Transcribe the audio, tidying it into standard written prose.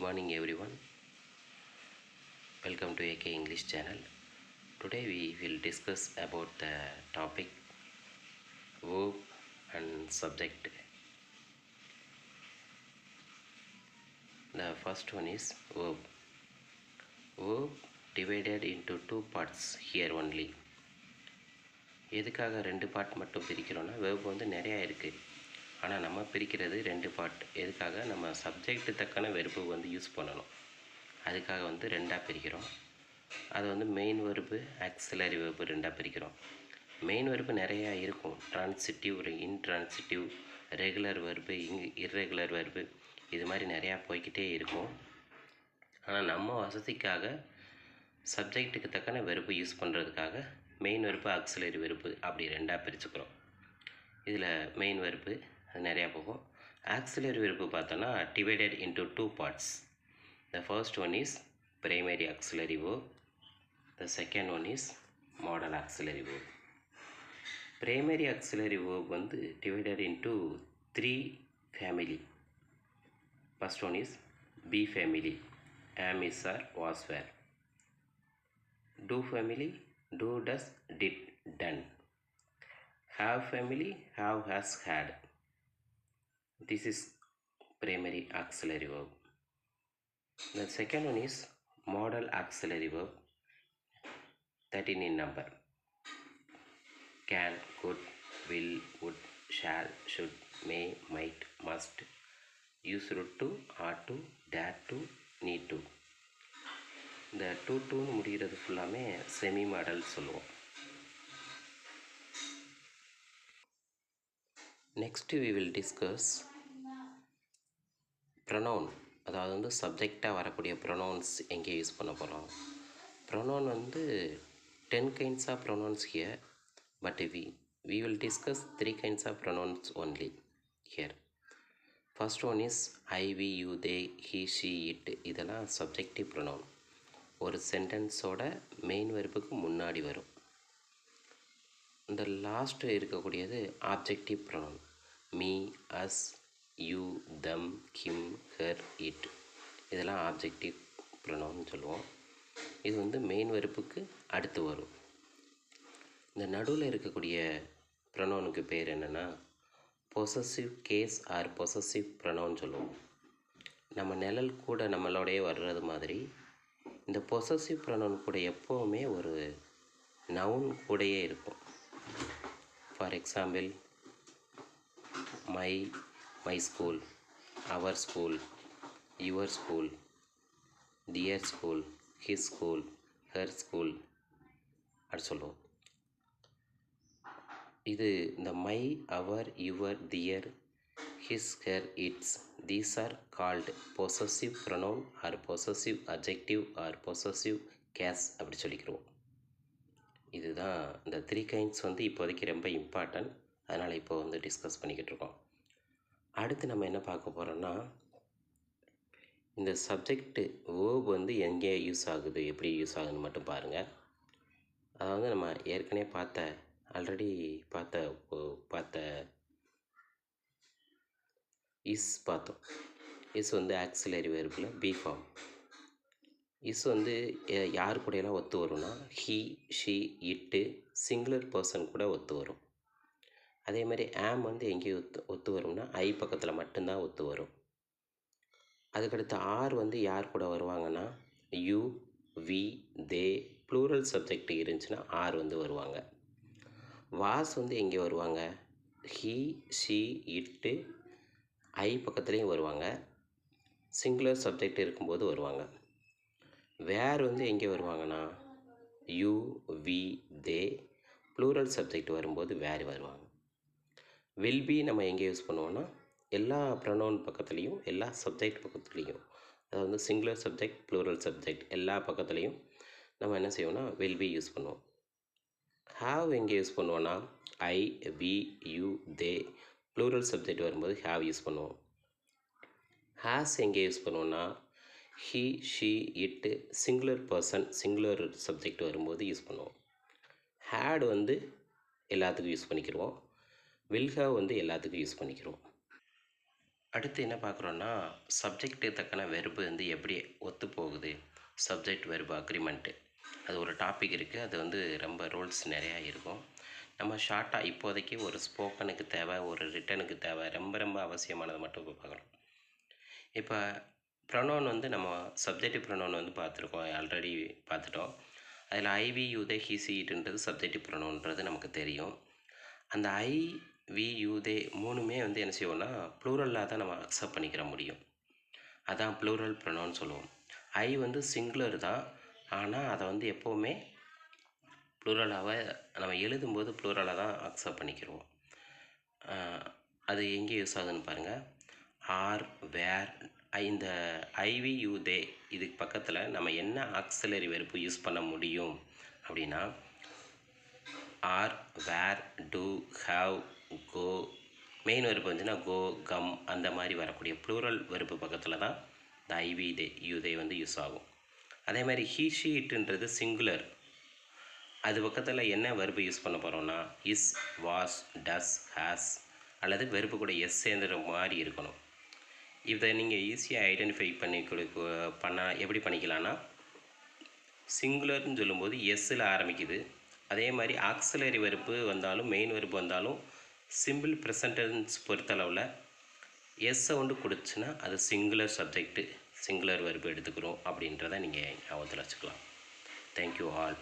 morning everyone. Welcome to AK English channel. Today we will discuss about the topic verb and subject. The first one is verb. Verb divided into two parts here only. எதுக்காக ரெண்டு part மட்டும் பிரிக்கிறோன்னா verb வந்து நிறையா இருக்குது, ஆனால் நம்ம பிரிக்கிறது ரெண்டு பார்ட். எதுக்காக? நம்ம சப்ஜெக்ட் தக்கான வெர்பு வந்து யூஸ் பண்ணணும், அதுக்காக வந்து ரெண்டாக பிரிக்கிறோம். அது வந்து மெயின் வெர்பு, ஆக்சிலரி வெர்பு ரெண்டாக பிரிக்கிறோம். மெயின் வெர்பு நிறையா இருக்கும், transitive, intransitive, regular verb, irregular verb, இது மாதிரி நிறையா போய்கிட்டே இருக்கும். ஆனால் நம்ம வசதிக்காக சப்ஜெக்ட்டுக்கு தக்கான வெர்பு யூஸ் பண்ணுறதுக்காக மெயின் வெர்பு, ஆக்சிலரி வெர்பு அப்படி ரெண்டாக பிரிச்சுக்கிறோம். இதில் மெயின் வெர்பு அது நிறையா போகும். ஆக்சிலரி வெர்பு பார்த்தோன்னா divided into two parts. The first one is primary auxiliary verb. The second one is modal auxiliary verb. Primary auxiliary verb வந்து divided into three family. First one is be family, am, is, are, was, were. Do family, do, does, did, done. Have family, have, has, had. This is primary auxiliary verb. The second one is modal auxiliary verb, 13 in number. Can, could, will, would, shall, should, may, might, must, used to, ought to, dare to, need to. இந்த two முடிகிறது ஃபுல்லாமே semi model சொல்லுவோம். Next we will discuss pronoun. அதாவது வந்து சப்ஜெக்டாக வரக்கூடிய pronounce எங்கே use பண்ண போகிறோம். ப்ரொனவுன் வந்து 10 kinds of pronouns here, but we will discuss 3 kinds of pronouns only here. First one is I, we, you, they, he, she, it. இதெல்லாம் subjective pronoun, ஒரு சென்டென்ஸோட மெயின் வெர்புக்கு முன்னாடி வரும். இந்த லாஸ்ட்டு இருக்கக்கூடியது objective pronoun, me, us, you, them, him, her, it. இதெல்லாம் objective ப்ரொனவுன்னு சொல்லுவோம். இது வந்து மெயின் வெர்புக்கு அடுத்து வரும். இந்த நடுவில் இருக்கக்கூடிய ப்ரொனவுனுக்கு பேர் என்னென்னா possessive case or possessive pronoun சொல்லுவோம். நம்ம நிழல் கூட நம்மளோடையே வர்றது மாதிரி இந்த பொசசிவ் ப்ரொனவுன் கூட எப்போவுமே ஒரு நவுன் கூடயே இருக்கும். For example my school, our school, your school, their school, his school, her school அப்படி சொல்லுவோம். இது இந்த my, our, your, their, his, her, its, these are called possessive pronoun or possessive adjective or possessive case அப்படி சொல்லிக்கிறோம். இதுதான் இந்த 3 kinds வந்து இப்போதைக்கு ரொம்ப இம்பார்ட்டன்ட், அதனால் இப்போ வந்து டிஸ்கஸ் பண்ணிக்கிட்டு இருக்கோம். அடுத்து நம்ம என்ன பார்க்க போகிறோன்னா இந்த சப்ஜெக்ட் வேர்ப் வந்து எங்கே யூஸ் ஆகுது, எப்படி யூஸ் ஆகுதுன்னு மட்டும் பாருங்கள். அதாவது நம்ம ஏற்கனவே ஆல்ரெடி பார்த்த இஸ் பார்த்தோம். இஸ் வந்து ஆக்சிலரி வெர்பில் பி ஃபார்ம். இஸ் வந்து யார் கூடையெல்லாம் ஒத்து வரும்னா he, she, it, singular person கூட ஒத்து வரும். அதே மாதிரி ஆம் வந்து எங்கேயும் ஒத்து வரும்னா ஐ பக்கத்தில் மட்டும்தான் ஒத்து வரும். அதுக்கடுத்து ஆர் வந்து யார் கூட வருவாங்கன்னா you, we, they, plural subject இருந்துச்சுன்னா ஆர் வந்து வருவாங்க. வாஸ் வந்து எங்கே வருவாங்க, ஹீ, ஷீ, இட்டு, ஐ பக்கத்துலேயும் வருவாங்க, சிங்குலர் சப்ஜெக்ட் இருக்கும்போது வருவாங்க. வேர் வந்து எங்கே வருவாங்கன்னா you, we, they, plural subject வரும்போது வேர் வருவாங்க. வில் பி நம்ம எங்கே யூஸ் பண்ணுவோன்னா எல்லா ப்ரொனவுன் பக்கத்துலேயும், எல்லா சப்ஜெக்ட் பக்கத்துலேயும், அதாவது வந்து சிங்குலர் சப்ஜெக்ட், ப்ளூரல் சப்ஜெக்ட் எல்லா பக்கத்துலேயும் நம்ம என்ன செய்வோம்னா வில் பி யூஸ் பண்ணுவோம். ஹாவ் எங்கே யூஸ் பண்ணுவோன்னா I, we, you, they, plural subject வரும்போது ஹாவ் யூஸ் பண்ணுவோம். ஹேஸ் எங்கே யூஸ் பண்ணுவோன்னா he, she, it, singular person, singular subject வரும்போது யூஸ் பண்ணுவோம். ஹேட் வந்து எல்லாத்துக்கும் யூஸ் பண்ணிக்கிடுவோம். வில் ஹேவ் வந்து எல்லாத்துக்கும் யூஸ் பண்ணிக்கிறோம். அடுத்து என்ன பார்க்குறோன்னா, சப்ஜெக்ட்டு தக்கன வெர்பு வந்து எப்படி ஒத்து போகுது? Subject verb agreement. அது ஒரு டாபிக் இருக்குது. அது வந்து ரொம்ப ரூல்ஸ் நிறையா இருக்கும். நம்ம ஷார்ட்டாக இப்போதைக்கு ஒரு ஸ்போக்கனுக்கு தேவை, ஒரு ரிட்டனுக்கு தேவை, ரொம்ப ரொம்ப அவசியமானதை மட்டும் இப்போ பார்க்குறோம். இப்போ ப்ரொனவுன் வந்து நம்ம சப்ஜெக்டிவ் ப்ரொனவுன் வந்து பார்த்துருக்கோம், ஆல்ரெடி பார்த்துட்டோம். அதில் I, we, you, they, he, she, இட்ன்றது சப்ஜெக்டிவ் ப்ரொனவுன்றது நமக்கு தெரியும். அந்த ஐ, வி, யூ, தே 3மே வந்து என்ன செய்வோம்னா, ப்ளூரலாக தான் நம்ம அக்செப்ட் பண்ணிக்கிற முடியும். அதான் ப்ளூரல் ப்ரொனவுன் சொல்லுவோம். ஐ வந்து சிங்குலர் தான், ஆனால் அதை வந்து எப்போவுமே ப்ளூரலாக நம்ம எழுதும்போது ப்ளூரலாக தான் அக்செப்ட் பண்ணிக்கிடுவோம். அது எங்கே யூஸ் ஆகுதுன்னு பாருங்கள். ஆர், வேர், இந்த ஐவி, யூ, தே இதுக்கு பக்கத்தில் நம்ம என்ன ஆக்ஸிலரி வெர்பு யூஸ் பண்ண முடியும் அப்படின்னா, are, where, do, have, go, main verb வந்துச்சுன்னா கோ, கம் அந்த மாதிரி வரக்கூடிய ப்ளூரல் வெர்பு பக்கத்தில் தான் இந்த ஐவி, தே, யூ, தே வந்து யூஸ் ஆகும். அதே மாதிரி ஹீ, ஷி, இட்ன்றது சிங்குலர். அது பக்கத்தில் என்ன வெர்பு யூஸ் பண்ண போகிறோம்னா, இஸ், வாஸ், டஸ், ஹேஸ் அல்லது வெர்பு கூட எஸ் சேர்ந்துற மாதிரி இருக்கணும். இதை நீங்கள் ஈஸியாக ஐடென்டிஃபை பண்ணால் எப்படி பண்ணிக்கலான்னா, சிங்குலர்னு சொல்லும்போது எஸ்ஸில் ஆரம்பிக்குது. அதே மாதிரி ஆக்ஸிலரி வெர்பு வந்தாலும் மெயின் வெர்பு வந்தாலும் சிம்பிள் ப்ரெசன்ட் டென்ஸ் பொறுத்தளவில் எஸ்ஸை வந்து கொடுத்துச்சுன்னா அது சிங்குலர் சப்ஜெக்ட்டு, சிங்குலர் வெர்பு எடுத்துக்கிறோம் அப்படின்றத நீங்கள் ஞாபகத்தில் வச்சுக்கலாம். Thank you all.